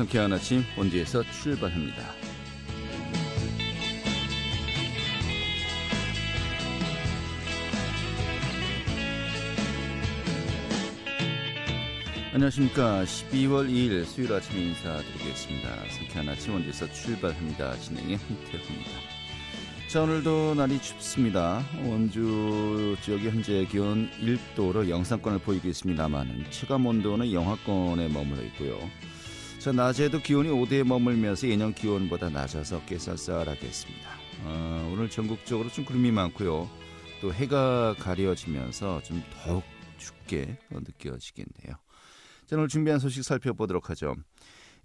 상쾌한 아침 원주에서 출발합니다. 안녕하십니까. 12월 2일 수요일 아침 인사드리겠습니다. 상쾌한 아침 원주에서 출발합니다. 진행의 홍태호입니다. 자, 오늘도 날이 춥습니다. 원주 지역이 현재 기온 1도로 영상권을 보이고 있습니다만 체감 온도는 영하권에 머물러 있고요. 자, 낮에도 기온이 5도에 머물면서 예년 기온보다 낮아서 꽤 쌀쌀하겠습니다. 오늘 전국적으로 좀 구름이 많고요. 또 해가 가려지면서 좀 더욱 춥게 느껴지겠네요. 자, 오늘 준비한 소식 살펴보도록 하죠.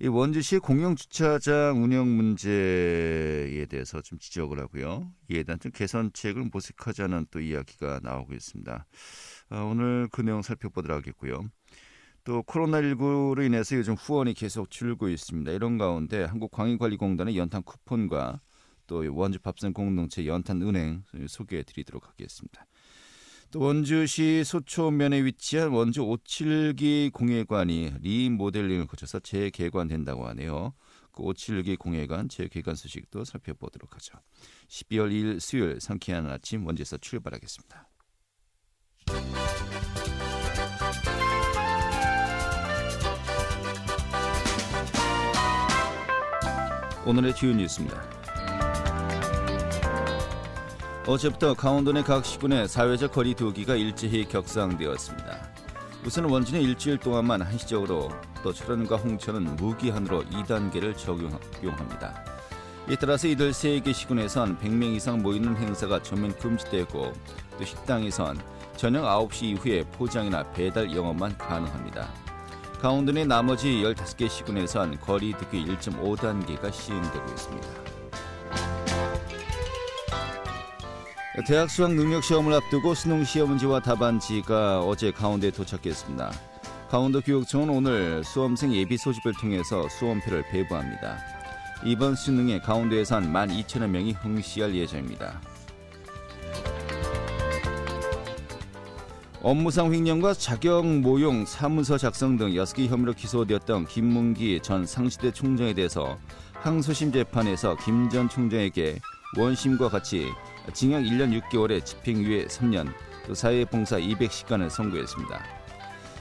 이 원주시 공영주차장 운영 문제에 대해서 좀 지적을 하고요. 이에 대한 좀 개선책을 모색하자는 또 이야기가 나오고 있습니다. 오늘 그 내용 살펴보도록 하겠고요. 또 코로나19로 인해서 요즘 후원이 계속 줄고 있습니다. 이런 가운데 한국광역관리공단의 연탄 쿠폰과 또 원주 밥상 공동체 연탄은행 소개해드리도록 하겠습니다. 또 원주시 소초면에 위치한 원주 572 공예관이 리모델링을 거쳐서 재개관된다고 하네요. 그 572 공예관 재개관 소식도 살펴보도록 하죠. 12월 2일 수요일 상쾌한 아침 원주에서 출발하겠습니다. 오늘의 주요 뉴스입니다. 어제부터 강원도 내 각 시군의 사회적 거리 두기가 일제히 격상되었습니다. 우선 원주는 일주일 동안만 한시적으로 또 철원과 홍천은 무기한으로 2단계를 적용합니다. 이에 따라서 이들 3개 시군에선 100명 이상 모이는 행사가 전면 금지되고 또 식당에선 저녁 9시 이후에 포장이나 배달 영업만 가능합니다. 강원도 내 나머지 15개 시군에선 거리 두기 1.5단계가 시행되고 있습니다. 대학 수학 능력 시험을 앞두고 수능 시험지와 답안지가 어제 강원도에 도착했습니다. 강원도 교육청은 오늘 수험생 예비 소집을 통해서 수험표를 배부합니다. 이번 수능에 강원도에서 한 12,000여 명이 응시할 예정입니다. 업무상 횡령과 자격 모용 사문서 작성 등 6개 혐의로 기소되었던 김문기 전 상시대 총장에 대해서 항소심 재판에서 김 전 총장에게 원심과 같이 징역 1년 6개월에 집행유예 3년, 또 사회봉사 200시간을 선고했습니다.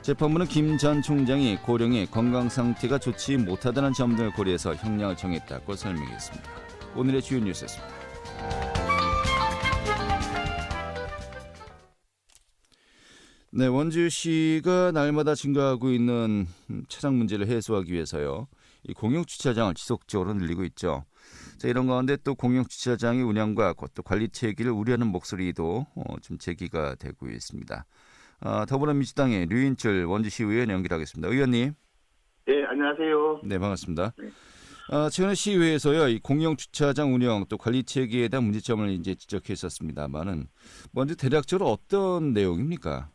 재판부는 김 전 총장이 고령의 건강 상태가 좋지 못하다는 점 등을 고려해서 형량을 정했다고 설명했습니다. 오늘의 주요 뉴스였습니다. 네, 원주시가 날마다 증가하고 있는 차량 문제를 해소하기 위해서요. 이 공영주차장을 지속적으로 늘리고 있죠. 자, 이런 가운데 또 공영주차장의 운영과 또 관리 체계를 우려하는 목소리도 좀 제기가 되고 있습니다. 더불어민주당의 류인철 원주시의원 연결하겠습니다. 의원님. 네, 안녕하세요. 네, 반갑습니다. 네. 최근에 시의회에서요, 이 공영주차장 운영 또 관리 체계에 대한 문제점을 이제 지적했었습니다만은 먼저 대략적으로 어떤 내용입니까?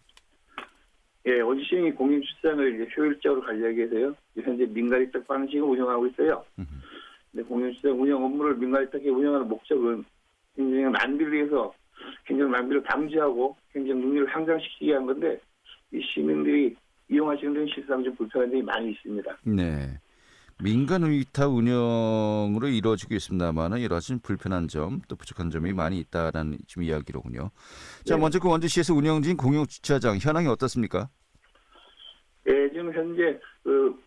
예, 원주시청이 공영주차장을 이제 효율적으로 관리하기 위해서요. 현재 민간위탁 방식을 운영하고 있어요. 근데 공영주차장 운영 업무를 민간위탁에 운영하는 목적은 굉장히 낭비를 위해서 굉장히 낭비를 방지하고 굉장히 능률을 향상시키기 위한 건데 이 시민들이 이용하시는 데는 실상 좀 불편한 점이 많이 있습니다. 네. 민간 위탁 운영으로 이루어지고 있습니다만 여러 가지 불편한 점, 또 부족한 점이 많이 있다라는 지금 이야기로군요. 자, 네. 먼저 그 원주시에서 운영 중인 공영주차장 현황이 어떻습니까? 예, 지금 현재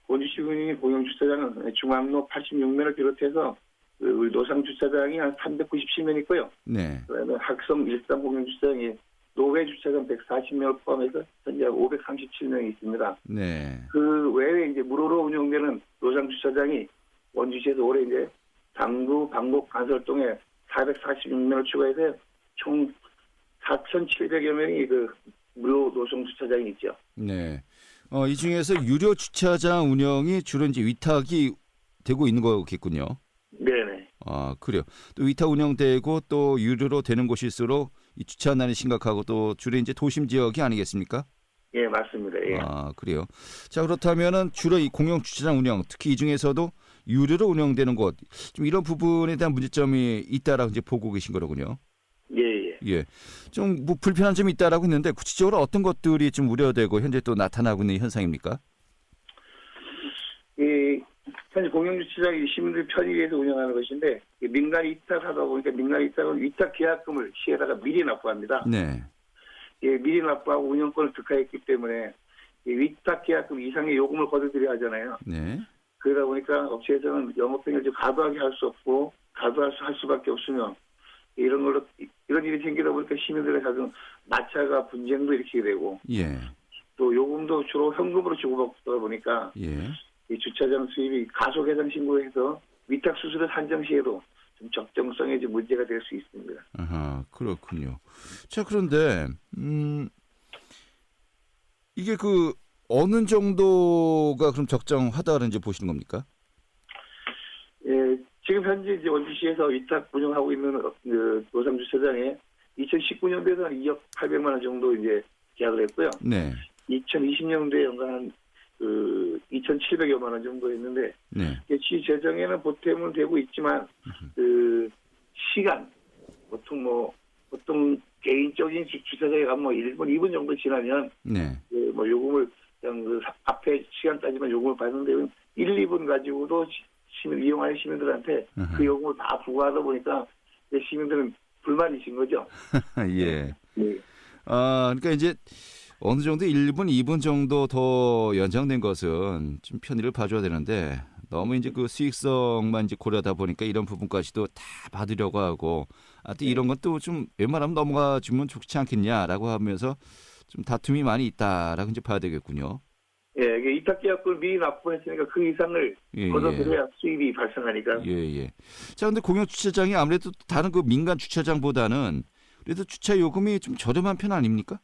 원주시 운영의 공영주차장은 중앙로 86면을 비롯해서 우리 노상주차장이 한 397면 있고요. 네. 그다음에 학성 일산 공영주차장이 노외주차장 140명을 포함해서 현재 537명이 있습니다. 네. 그 외에 이제 무료로 운영되는 노상주차장이 원주시에서 올해 이제 당구, 방곡, 간설동에 446명을 추가해서 총 4,700여 명이 그 무료 노상주차장이 있죠. 네. 이 중에서 유료 주차장 운영이 주로 이제 위탁이 되고 있는 거겠군요. 네네. 아, 그래요. 또 위탁 운영되고 또 유료로 되는 곳일수록 이 주차난이 심각하고 또 주로 이제 도심 지역이 아니겠습니까? 예, 맞습니다. 예. 아, 그래요. 자, 그렇다면은 주로 이 공영 주차장 운영, 특히 이 중에서도 유료로 운영되는 곳, 좀 이런 부분에 대한 문제점이 있다라고 이제 보고 계신 거로군요. 예. 예. 좀 뭐 불편한 점이 있다라고 했는데 구체적으로 어떤 것들이 좀 우려되고 현재 또 나타나고 있는 현상입니까? 현재 공영주차장이 시민들 편의를 위해서 운영하는 것인데 민간 위탁하다 보니까 민간 위탁은 위탁 계약금을 시에다가 미리 납부합니다. 네. 예, 미리 납부하고 운영권을 특화했기 때문에 위탁 계약금 이상의 요금을 거둬들여야 하잖아요. 네. 그러다 보니까 업체에서는 영업행위를 좀 과도하게 할 수 없고 할 수밖에 없으며 이런 걸로 이런 일이 생기다 보니까 시민들의 작은 마찰과 분쟁도 일으키게 되고 예. 또 요금도 주로 현금으로 주고받다 보니까 예. 이 주차장 수입이 가소개장 신고해서 위탁 수수료 산정 시에도 좀 적정성에 좀 문제가 될 수 있습니다. 아하, 그렇군요. 자, 그런데 이게 그 어느 정도가 그럼 적정하다는 이제 보시는 겁니까? 예, 지금 현재 이제 원주시에서 위탁 운영하고 있는 그 노상 주차장에 2019년도에는 2억 800만 원 정도 이제 계약을 했고요. 네. 2020년도에 연간 그 2,700여만 원 정도 했는데 네. 시 재정에는 보탬은 되고 있지만 그 시간 보통 개인적인 주차장에 가면 뭐 1분, 2분 정도 지나면 네. 그 뭐 요금을 그냥 그 앞에 시간 따지면 요금을 받는데 1, 2분 가지고도 이용하는 시민들한테 그 요금을 다 부과하다 보니까 시민들은 불만이신 거죠. 예. 네. 그러니까 이제 어느 정도 1분, 2분 정도 더 연장된 것은 좀 편의를 봐줘야 되는데 너무 이제 그 수익성만 이제 고려하다 보니까 이런 부분까지도 다 받으려고 하고 또 이런 것도 좀 웬만하면 넘어가 주면 좋지 않겠냐라고 하면서 좀 다툼이 많이 있다라고 이제 봐야 되겠군요. 예, 이게 위탁계약금을 미리 납부했으니까 그 이상을 걷어들여야 수입이 발생하니까. 예. 자, 근데 공영 주차장이 아무래도 다른 그 민간 주차장보다는 그래도 주차 요금이 좀 저렴한 편 아닙니까?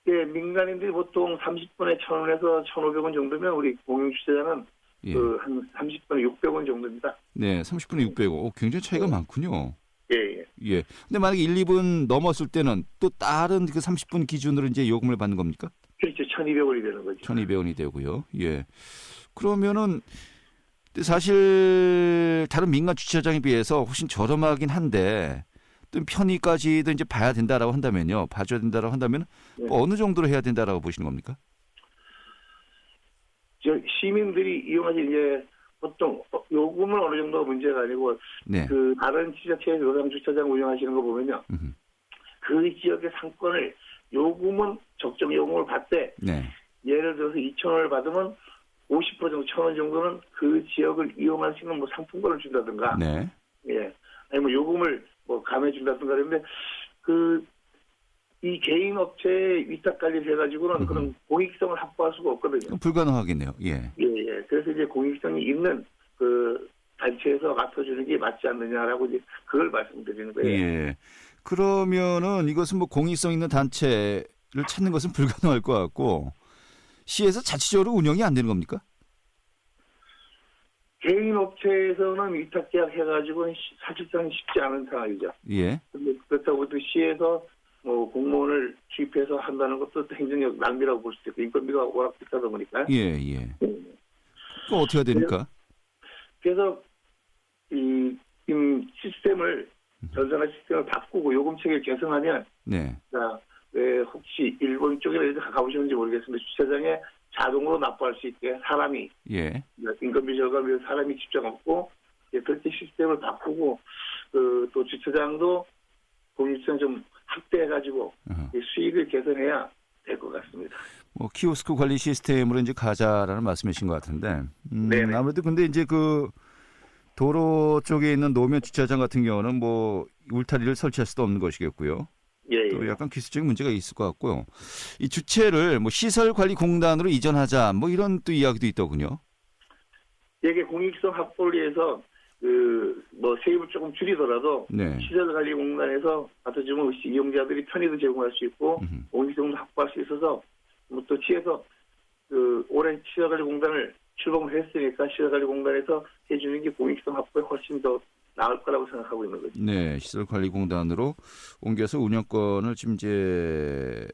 예, 민간인들이 보통 30분에 1,000원에서 1,500원 정도면 우리 공영 주차장은 한 30분에 600원 정도입니다. 네, 30분에 600원. 굉장히 차이가 많군요. 예. 근데 만약에 1, 2분 넘었을 때는 또 다른 그 30분 기준으로 이제 요금을 받는 겁니까? 그렇죠. 1,200원이 되는 거죠. 1,200원이 되고요. 예. 그러면은 사실 다른 민간 주차장에 비해서 훨씬 저렴하긴 한데 또 편의까지도 이제 봐야 된다라고 한다면요. 봐줘야 된다라고 한다면 뭐 어느 정도로 해야 된다라고 보시는 겁니까? 시민들이 이용하실 이제 보통 요금은 어느 정도가 문제가 아니고 그 다른 지자체에서 노상 주차장 운영하시는 거 보면요. 그 지역의 상권을 요금은 적정 요금을 받되 예를 들어서 2,000원을 받으면 50% 정도 1,000원 정도는 그 지역을 이용할 수 있는 뭐 상품권을 준다든가 아니면 요금을 뭐 감해 준다든가 그런데 이 개인 업체의 위탁 관리를 해가지고는 그런 공익성을 확보할 수가 없거든요. 불가능하겠네요. 예. 그래서 이제 공익성이 있는 그 단체에서 맡아주는 게 맞지 않느냐라고 이제 그걸 말씀드리는 거예요. 예. 그러면은 이것은 뭐 공익성 있는 단체를 찾는 것은 불가능할 것 같고 시에서 자체적으로 운영이 안 되는 겁니까? 개인 업체에서는 위탁 계약 해가지고 사실상 쉽지 않은 상황이죠. 예. 근데 그렇다고 또 시에서 뭐 공무원을 투입해서 한다는 것도 행정력 낭비라고 볼 수도 있고 인건비가 워낙 비싸다 보니까. 예. 그럼 어떻게 해야 됩니까? 그래서 이 시스템을 전산화 시스템을 바꾸고 요금 체계를 개선하면 왜 혹시 일본 쪽이라 가보셨는지 모르겠습니다. 주차장에 자동으로 납부할 수 있게 사람이 인건비 절감을 위해서 사람이 직접 없고 그렇게 시스템을 바꾸고 또 주차장도 공유주차장 좀 확대해가지고 수익을 개선해야 될 것 같습니다. 뭐 키오스크 관리 시스템으로 이제 가자라는 말씀이신 것 같은데 아무래도 근데 이제 그 도로 쪽에 있는 노면 주차장 같은 경우는 뭐 울타리를 설치할 수도 없는 것이겠고요. 또 약간 기술적인 문제가 있을 것 같고요. 이 주체를 뭐 시설관리공단으로 이전하자 뭐 이런 또 이야기도 있더군요. 이게 공익성 확보를 위해서 뭐 세입을 조금 줄이더라도 시설관리공단에서 맡아주면 이용자들이 편의도 제공할 수 있고 공익성도 확보할 수 있어서 뭐 또 시에서 올해 시설관리공단을 출범을 했으니까 시설관리공단에서 해주는 게 공익성 확보에 훨씬 더 나을 거라고 생각하고 있는 거죠. 네, 시설관리공단으로 옮겨서 운영권을 지금 이제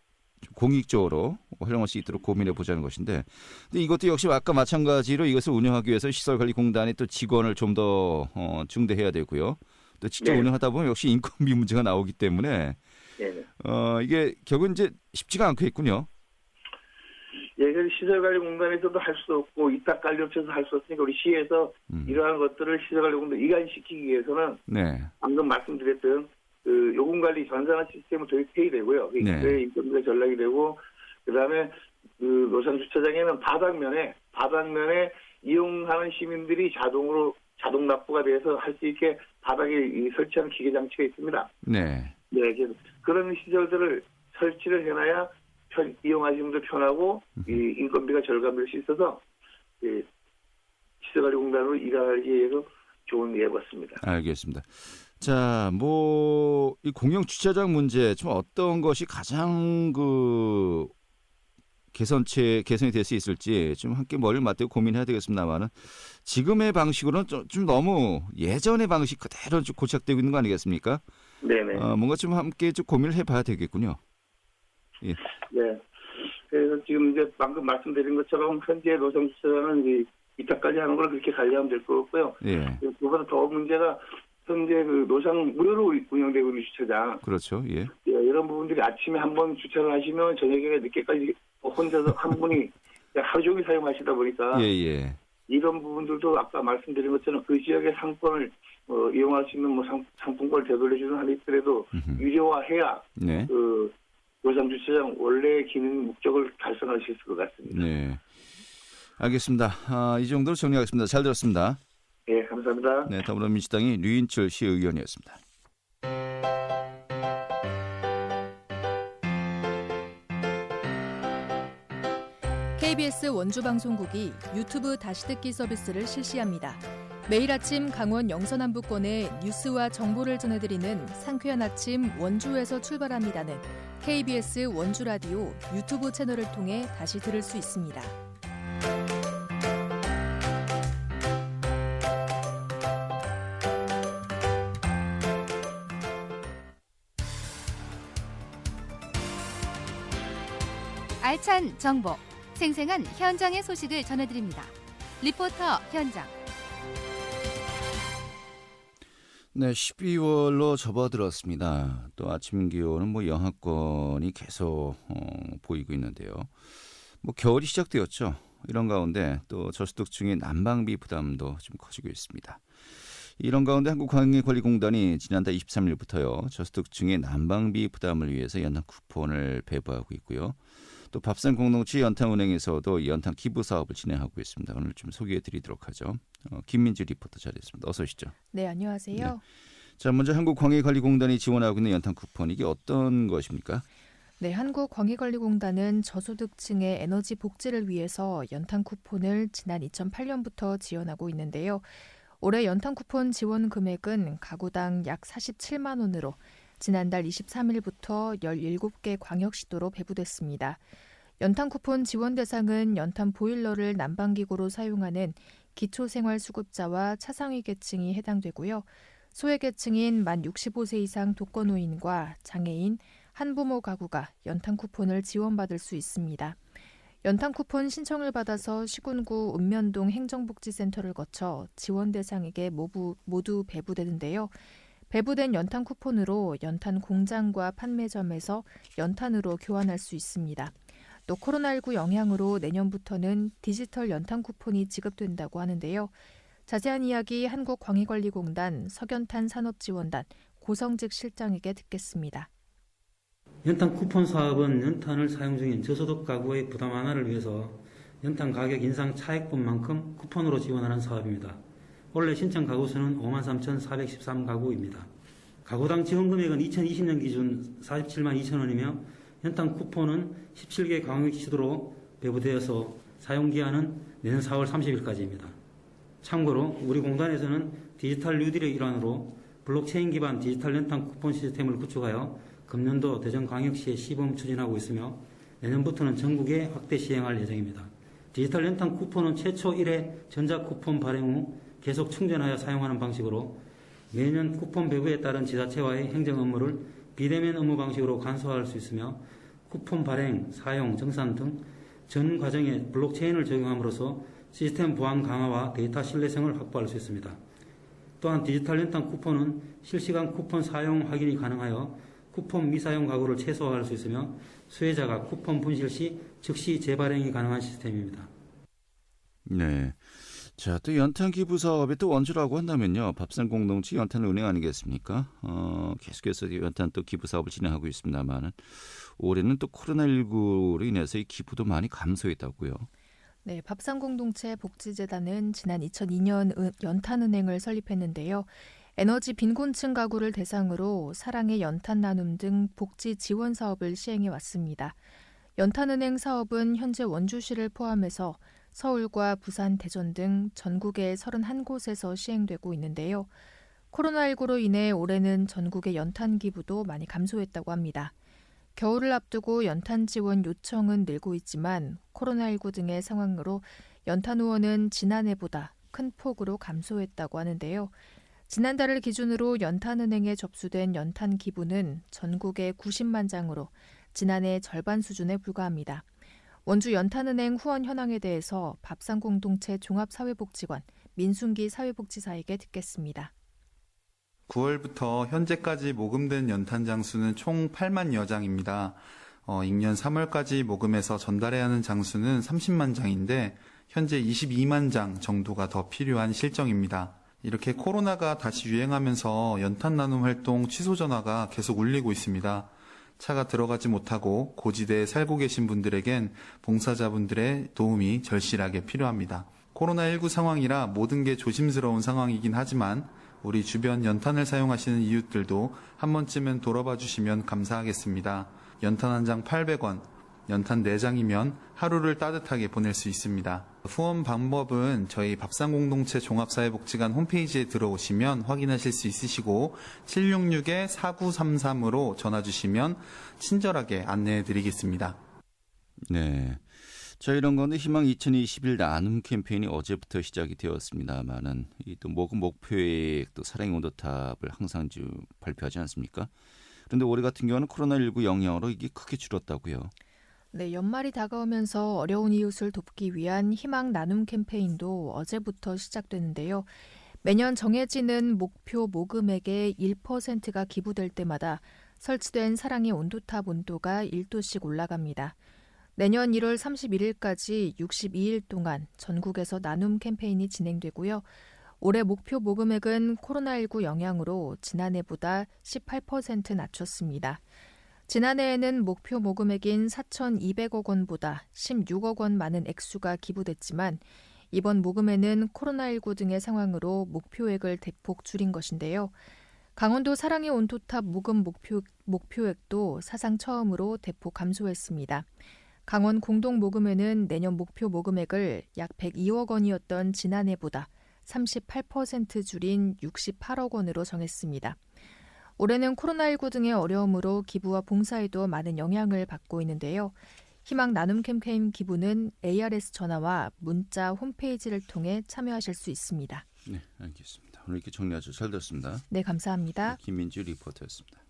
공익적으로 활용할 수 있도록 고민해 보자는 것인데, 근데 이것도 역시 아까 마찬가지로 이것을 운영하기 위해서 시설관리공단이 또 직원을 좀 더 증대해야 되고요. 또 직접 운영하다 보면 역시 인건비 문제가 나오기 때문에 이게 결국은 이제 쉽지가 않겠군요. 그 시설관리공단에서도 할 수 없고 위탁관리업체에서 할 수 없으니까 우리 시에서 이러한 것들을 시설관리공단 이관시키기 위해서는 네. 방금 말씀드렸던 그 요금관리 전산화 시스템을 도입해야 되고요. 네. 그게 인건비가 전락이 되고 그다음에 그 노상 주차장에는 바닥면에 이용하는 시민들이 자동 납부가 돼서 할 수 있게 바닥에 설치하는 기계 장치가 있습니다. 네. 네, 그런 시설들을 설치를 해놔야 이용하시는 분들 편하고 이 인건비가 절감될 수 있어서 시설관리공단으로 일하기 위해서 좋은 예였습니다. 알겠습니다. 자, 이 공영 주차장 문제 좀 어떤 것이 가장 개선이 될 수 있을지 좀 함께 머리를 맞대고 고민해야 되겠습니다만은 지금의 방식으로는 좀 너무 예전의 방식 그대로 좀 고착되고 있는 거 아니겠습니까? 네네. 뭔가 좀 함께 좀 고민을 해봐야 되겠군요. 예. 네. 그래서 지금 이제 방금 말씀드린 것처럼 현재 노상 주차장은 위탁까지 하는 걸 그렇게 관리하면 될 것 같고요. 예. 그보다 더 문제가 현재 그 노상 무료로 운영되고 있는 주차장. 그렇죠. 예. 예, 이런 부분들이 아침에 한번 주차를 하시면 저녁에 늦게까지 혼자서 한 분이 하루 종일 사용하시다 보니까 예. 이런 부분들도 아까 말씀드린 것처럼 그 지역의 상권을 이용할 수 있는 상품권을 되돌려주는 한이 있더라도 유료화해야 네. 그 노상 주차장 원래의 기능 목적을 달성할 수 있을 것 같습니다. 네. 알겠습니다. 이 정도로 정리하겠습니다. 잘 들었습니다. 네, 감사합니다. 네, 더불어민주당의 류인철 시의원이었습니다. KBS 원주방송국이 유튜브 다시 듣기 서비스를 실시합니다. 매일 아침 강원 영서남부권의 뉴스와 정보를 전해드리는 상쾌한 아침 원주에서 출발합니다는 KBS 원주라디오 유튜브 채널을 통해 다시 들을 수 있습니다. 알찬 정보, 생생한 현장의 소식을 전해드립니다. 리포터 현장. 네, 12월로 접어들었습니다. 또 아침 기온은 영하권이 계속 보이고 있는데요. 겨울이 시작되었죠. 이런 가운데 또 저소득층의 난방비 부담도 좀 커지고 있습니다. 이런 가운데 한국관광관리공단이 지난달 23일부터요. 저소득층의 난방비 부담을 위해서 연탄 쿠폰을 배부하고 있고요. 또 밥상 공동체 연탄은행에서도 연탄 기부 사업을 진행하고 있습니다. 오늘 좀 소개해드리도록 하죠. 김민지 리포터 자리했습니다. 어서 오시죠. 네, 안녕하세요. 네. 자, 먼저 한국광해관리공단이 지원하고 있는 연탄 쿠폰, 이게 어떤 것입니까? 네, 한국광해관리공단은 저소득층의 에너지 복지를 위해서 연탄 쿠폰을 지난 2008년부터 지원하고 있는데요. 올해 연탄 쿠폰 지원 금액은 가구당 약 47만 원으로 지난달 23일부터 17개 광역시도로 배부됐습니다. 연탄 쿠폰 지원 대상은 연탄 보일러를 난방기구로 사용하는 기초생활수급자와 차상위 계층이 해당되고요. 소외계층인 만 65세 이상 독거노인과 장애인, 한부모 가구가 연탄 쿠폰을 지원받을 수 있습니다. 연탄 쿠폰 신청을 받아서 시군구 읍면동 행정복지센터를 거쳐 지원 대상에게 모두 배부되는데요. 배부된 연탄 쿠폰으로 연탄 공장과 판매점에서 연탄으로 교환할 수 있습니다. 또 코로나19 영향으로 내년부터는 디지털 연탄 쿠폰이 지급된다고 하는데요. 자세한 이야기 한국광해관리공단 석연탄 산업지원단 고성직 실장에게 듣겠습니다. 연탄 쿠폰 사업은 연탄을 사용 중인 저소득 가구의 부담 완화를 위해서 연탄 가격 인상 차액분만큼 쿠폰으로 지원하는 사업입니다. 원래 신청 가구 수는 53,413가구입니다. 가구당 지원 금액은 2020년 기준 47만 2천 원이며 연탄 쿠폰은 17개 광역시도로 배부되어서 사용기한은 내년 4월 30일까지입니다. 참고로 우리 공단에서는 디지털 뉴딜의 일환으로 블록체인 기반 디지털 연탄 쿠폰 시스템을 구축하여 금년도 대전광역시에 시범 추진하고 있으며 내년부터는 전국에 확대 시행할 예정입니다. 디지털 연탄 쿠폰은 최초 1회 전자 쿠폰 발행 후 계속 충전하여 사용하는 방식으로 매년 쿠폰 배부에 따른 지자체와의 행정 업무를 비대면 업무 방식으로 간소화할 수 있으며 쿠폰 발행, 사용, 정산 등 전 과정에 블록체인을 적용함으로써 시스템 보안 강화와 데이터 신뢰성을 확보할 수 있습니다. 또한 디지털 연탄 쿠폰은 실시간 쿠폰 사용 확인이 가능하여 쿠폰 미사용 가구를 최소화할 수 있으며 수혜자가 쿠폰 분실 시 즉시 재발행이 가능한 시스템입니다. 네. 자, 또 연탄 기부 사업이 또 원주라고 한다면요. 밥상 공동체 연탄은행 아니겠습니까? 계속해서 연탄 또 기부 사업을 진행하고 있습니다만은 올해는 또 코로나19로 인해서 이 기부도 많이 감소했다고요. 네, 밥상공동체 복지재단은 지난 2002년 연탄은행을 설립했는데요. 에너지 빈곤층 가구를 대상으로 사랑의 연탄 나눔 등 복지 지원 사업을 시행해 왔습니다. 연탄은행 사업은 현재 원주시를 포함해서 서울과 부산, 대전 등 전국의 31곳에서 시행되고 있는데요. 코로나19로 인해 올해는 전국의 연탄 기부도 많이 감소했다고 합니다. 겨울을 앞두고 연탄 지원 요청은 늘고 있지만 코로나19 등의 상황으로 연탄 후원은 지난해보다 큰 폭으로 감소했다고 하는데요. 지난달을 기준으로 연탄은행에 접수된 연탄 기부는 전국의 90만 장으로 지난해 절반 수준에 불과합니다. 원주 연탄은행 후원 현황에 대해서 밥상공동체 종합사회복지관 민순기 사회복지사에게 듣겠습니다. 9월부터 현재까지 모금된 연탄 장수는 총 8만여 장입니다. 익년 3월까지 모금해서 전달해야 하는 장수는 30만 장인데 현재 22만 장 정도가 더 필요한 실정입니다. 이렇게 코로나가 다시 유행하면서 연탄 나눔 활동 취소 전화가 계속 울리고 있습니다. 차가 들어가지 못하고 고지대에 살고 계신 분들에겐 봉사자분들의 도움이 절실하게 필요합니다. 코로나19 상황이라 모든 게 조심스러운 상황이긴 하지만 우리 주변 연탄을 사용하시는 이웃들도 한 번쯤은 돌아봐 주시면 감사하겠습니다. 연탄 한 장 800원, 연탄 4장이면 하루를 따뜻하게 보낼 수 있습니다. 후원 방법은 저희 밥상공동체 종합사회복지관 홈페이지에 들어오시면 확인하실 수 있으시고 766-4933으로 전화 주시면 친절하게 안내해 드리겠습니다. 네. 자, 이런 건데 희망 2021 나눔 캠페인이 어제부터 시작이 되었습니다만은 이 또 모금 목표액 또 사랑의 온도탑을 항상 발표하지 않습니까? 그런데 올해 같은 경우는 코로나19 영향으로 이게 크게 줄었다고요. 네, 연말이 다가오면서 어려운 이웃을 돕기 위한 희망 나눔 캠페인도 어제부터 시작되는데요. 매년 정해지는 목표 모금액의 1%가 기부될 때마다 설치된 사랑의 온도탑 온도가 1도씩 올라갑니다. 내년 1월 31일까지 62일 동안 전국에서 나눔 캠페인이 진행되고요. 올해 목표 모금액은 코로나19 영향으로 지난해보다 18% 낮췄습니다. 지난해에는 목표 모금액인 4,200억 원보다 16억 원 많은 액수가 기부됐지만 이번 모금에는 코로나19 등의 상황으로 목표액을 대폭 줄인 것인데요. 강원도 사랑의 온도탑 모금 목표액도 사상 처음으로 대폭 감소했습니다. 강원 공동 모금에는 내년 목표 모금액을 약 102억 원이었던 지난해보다 38% 줄인 68억 원으로 정했습니다. 올해는 코로나19 등의 어려움으로 기부와 봉사에도 많은 영향을 받고 있는데요. 희망 나눔 캠페인 기부는 ARS 전화와 문자 홈페이지를 통해 참여하실 수 있습니다. 네, 알겠습니다. 오늘 이렇게 정리 아주 잘 됐습니다. 네, 감사합니다. 네, 김민주 리포터였습니다.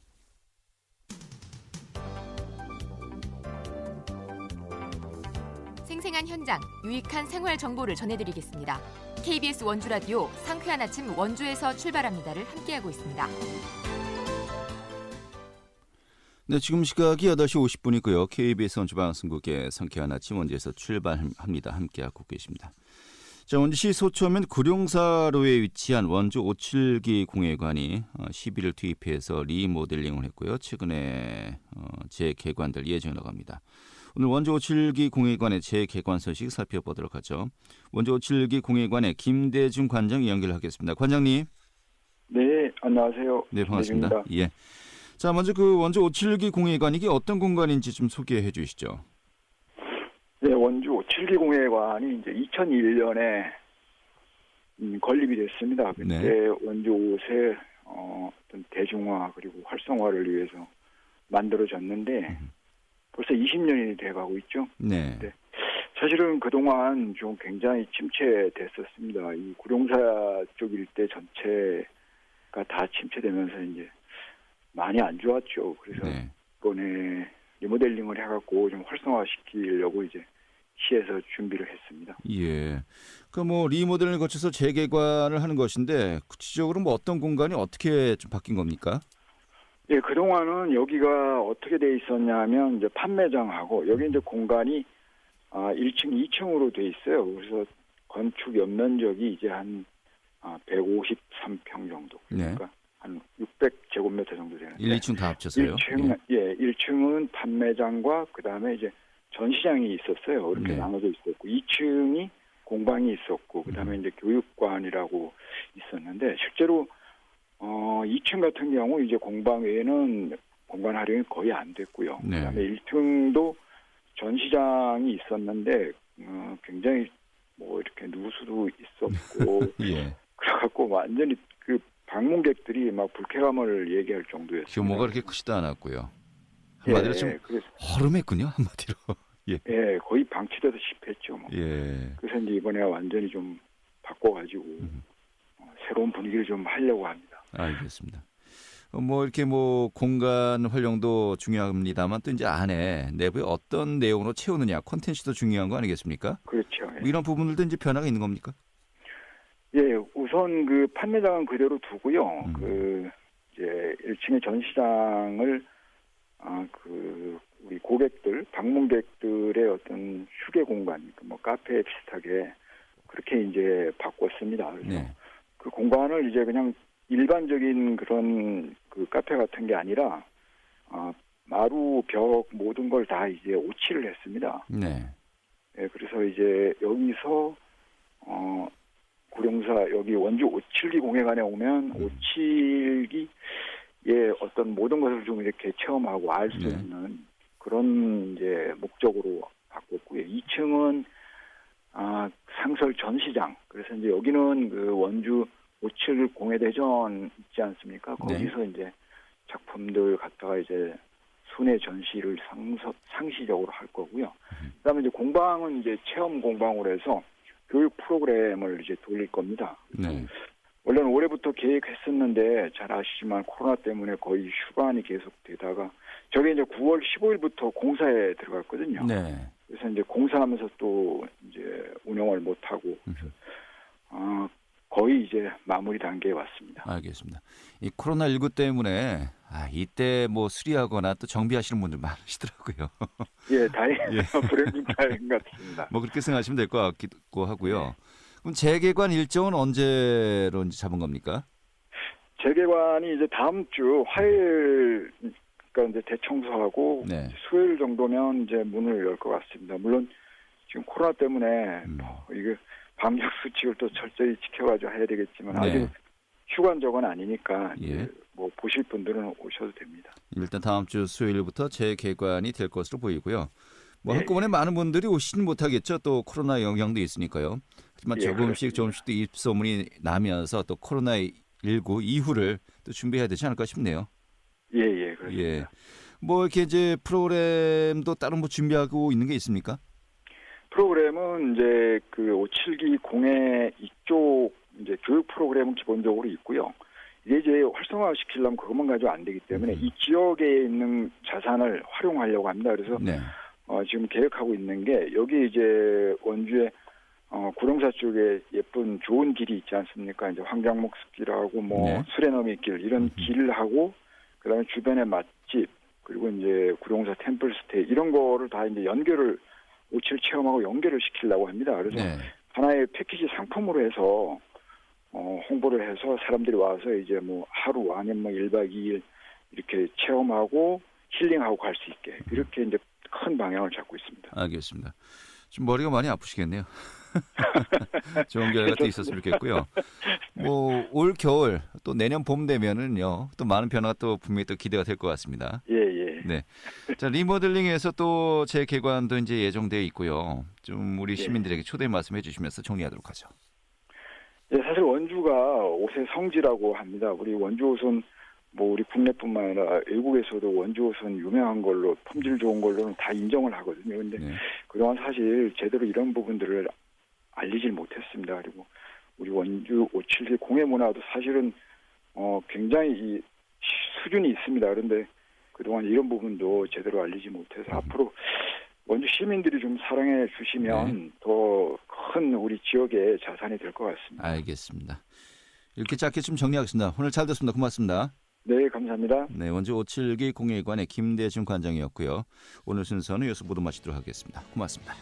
생생한 현장, 유익한 생활 정보를 전해드리겠습니다. KBS 원주라디오 상쾌한 아침 원주에서 출발합니다를 함께하고 있습니다. 네, 지금 시각이 8시 50분이고요. KBS 원주방송국의 상쾌한 아침 원주에서 출발합니다. 함께하고 계십니다. 자, 원주시 소초면 구룡사로에 위치한 원주 572 공예관이 11을 투입해서 리모델링을 했고요. 최근에 재개관될 예정이라고 합니다. 오늘 원주 572 공예관의 재개관 소식 살펴보도록 하죠. 원주 572 공예관의 김대중 관장 연결하겠습니다. 관장님. 네, 안녕하세요. 네, 반갑습니다. 김대중입니다. 예. 자, 먼저 그 원주 572 공예관 이게 어떤 공간인지 좀 소개해 주시죠. 네, 원주 572 공예관이 이제 2001년에 건립이 됐습니다. 그때 네. 원주 옷의 어떤 대중화 그리고 활성화를 위해서 만들어졌는데 벌써 20년이 돼가고 있죠. 네. 네. 사실은 그동안 좀 굉장히 침체됐었습니다. 이 구룡사 쪽 일대 전체가 다 침체되면서 이제 많이 안 좋았죠. 그래서 네. 이번에 리모델링을 해갖고 좀 활성화시키려고 이제 시에서 준비를 했습니다. 예. 그 뭐 리모델링을 거쳐서 재개관을 하는 것인데 구체적으로 뭐 어떤 공간이 어떻게 좀 바뀐 겁니까? 예, 그동안은 여기가 어떻게 돼 있었냐면 이제 판매장하고 여기 이제 공간이 1층, 2층으로 돼 있어요. 그래서 건축 연면적이 이제 한 153평 정도. 그러니까 네. 한 600제곱미터 정도 되는데. 1, 2층 다 합쳐서요? 1층은 판매장과 그다음에 이제 전시장이 있었어요. 이렇게 네. 나눠져 있었고 2층이 공방이 있었고 그다음에 이제 교육관이라고 있었는데 실제로 2층 같은 경우 이제 공방 외에는 공간 활용이 거의 안 됐고요. 네. 그다음에 1층도 전시장이 있었는데 굉장히 뭐 이렇게 누수도 있었고 예. 그래갖고 완전히 그 방문객들이 막 불쾌감을 얘기할 정도였어요. 규모가 그렇게 크지도 않았고요. 한마디로 좀 그래서 허름했군요. 한마디로. 예. 거의 방치돼서 씹혔죠. 뭐. 예. 그래서 이제 이번에 완전히 좀 바꿔가지고 새로운 분위기를 좀 하려고 합니다. 알겠습니다. 뭐 이렇게 뭐 공간 활용도 중요합니다만 또 이제 안에 내부에 어떤 내용으로 채우느냐 콘텐츠도 중요한 거 아니겠습니까? 그렇죠. 뭐 이런 부분들도 이제 변화가 있는 겁니까? 예, 우선 그 판매장은 그대로 두고요. 그 이제 1층의 전시장을 우리 고객들, 방문객들의 어떤 휴게 공간, 뭐 카페 비슷하게 그렇게 이제 바꿨습니다. 그래서 네. 그 공간을 이제 그냥 일반적인 그런 그 카페 같은 게 아니라 마루 벽 모든 걸 다 이제 오칠을 했습니다. 네. 예, 그래서 이제 여기서 구룡사 여기 원주 572 공회관에 오면 572의 어떤 모든 것을 좀 이렇게 체험하고 알 수 있는 그런 이제 목적으로 바꿨고요. 2층은 상설 전시장. 그래서 이제 여기는 그 원주 57 공회대전 있지 않습니까? 거기서 이제 작품들 갖다가 이제 순회 전시를 상시적으로 할 거고요. 그다음에 이제 공방은 이제 체험 공방으로 해서 교육 프로그램을 이제 돌릴 겁니다. 네. 원래는 올해부터 계획했었는데 잘 아시지만 코로나 때문에 거의 휴관이 계속되다가 저게 이제 9월 15일부터 공사에 들어갔거든요. 네. 그래서 이제 공사하면서 또 이제 운영을 못 하고 거의 이제 마무리 단계에 왔습니다. 알겠습니다. 이 코로나19 때문에 이때 뭐 수리하거나 또 정비하시는 분들 많으시더라고요. 예, 다행히 불행중 다행 같습니다. 뭐 그렇게 생각하시면 될 것 같기도 하고요. 그럼 재개관 일정은 언제로 이제 잡은 겁니까? 재개관이 이제 다음 주 화요일 그러니까 이제 대청소하고 수요일 정도면 이제 문을 열 것 같습니다. 물론 지금 코로나 때문에 이게 방역 수칙을 또 철저히 지켜가지고 해야 되겠지만 아직 휴관적은 아니니까 뭐 보실 분들은 오셔도 됩니다. 일단 다음 주 수요일부터 재개관이 될 것으로 보이고요. 뭐 한꺼번에 많은 분들이 오시진 못하겠죠. 또 코로나 영향도 있으니까요. 하지만 조금씩 또 입소문이 나면서 또 코로나19 이후를 또 준비해야 되지 않을까 싶네요. 예, 그렇습니다. 예. 뭐 이렇게 이제 프로그램도 따로 뭐 준비하고 있는 게 있습니까? 프로그램은 이제 그 572 공회 이쪽 이제 교육 프로그램은 기본적으로 있고요. 이게 이제 활성화시키려면 그것만 가지고 안 되기 때문에 이 지역에 있는 자산을 활용하려고 합니다. 그래서 지금 계획하고 있는 게 여기 이제 원주에 구룡사 쪽에 예쁜 좋은 길이 있지 않습니까? 이제 황장목 숲길하고 뭐 수레너미길 이런 길하고 그다음에 주변의 맛집 그리고 이제 구룡사 템플스테이 이런 거를 다 이제 연결을 57 체험하고 연결을 시키려고 합니다. 그래서 하나의 패키지 상품으로 해서 홍보를 해서 사람들이 와서 이제 뭐 하루 아니면 뭐 1박 2일 이렇게 체험하고 힐링하고 갈 수 있게 이렇게 이제 큰 방향을 잡고 있습니다. 알겠습니다. 좀 머리가 많이 아프시겠네요. 좋은 결과가 또 있었으면 좋겠고요. 뭐 올 겨울 또 내년 봄 되면은요 또 많은 변화가 또 분명히 또 기대가 될 것 같습니다. 예. 네. 자 리모델링에서 또 재개관도 이제 예정되어 있고요. 좀 우리 시민들에게 초대 말씀해 주시면서 정리하도록 하죠. 예, 사실 원주가 옷의 성지라고 합니다. 우리 원주 옷은 뭐 우리 국내뿐만 아니라 외국에서도 원주 옷은 유명한 걸로 품질 좋은 걸로는 다 인정을 하거든요. 근데 그동안 사실 제대로 이런 부분들을 알리질 못했습니다. 그리고 우리 원주 572 공예 문화도 사실은 굉장히 이 수준이 있습니다. 그런데 그동안 이런 부분도 제대로 알리지 못해서 앞으로 원주 시민들이 좀 사랑해 주시면 더 큰 우리 지역의 자산이 될 것 같습니다. 알겠습니다. 이렇게 짧게 좀 정리하겠습니다. 오늘 잘 됐습니다. 고맙습니다. 네, 감사합니다. 네, 원주 572 공예관의 김대중 관장이었고요. 오늘 순서는 여기서 모두 마치도록 하겠습니다. 고맙습니다.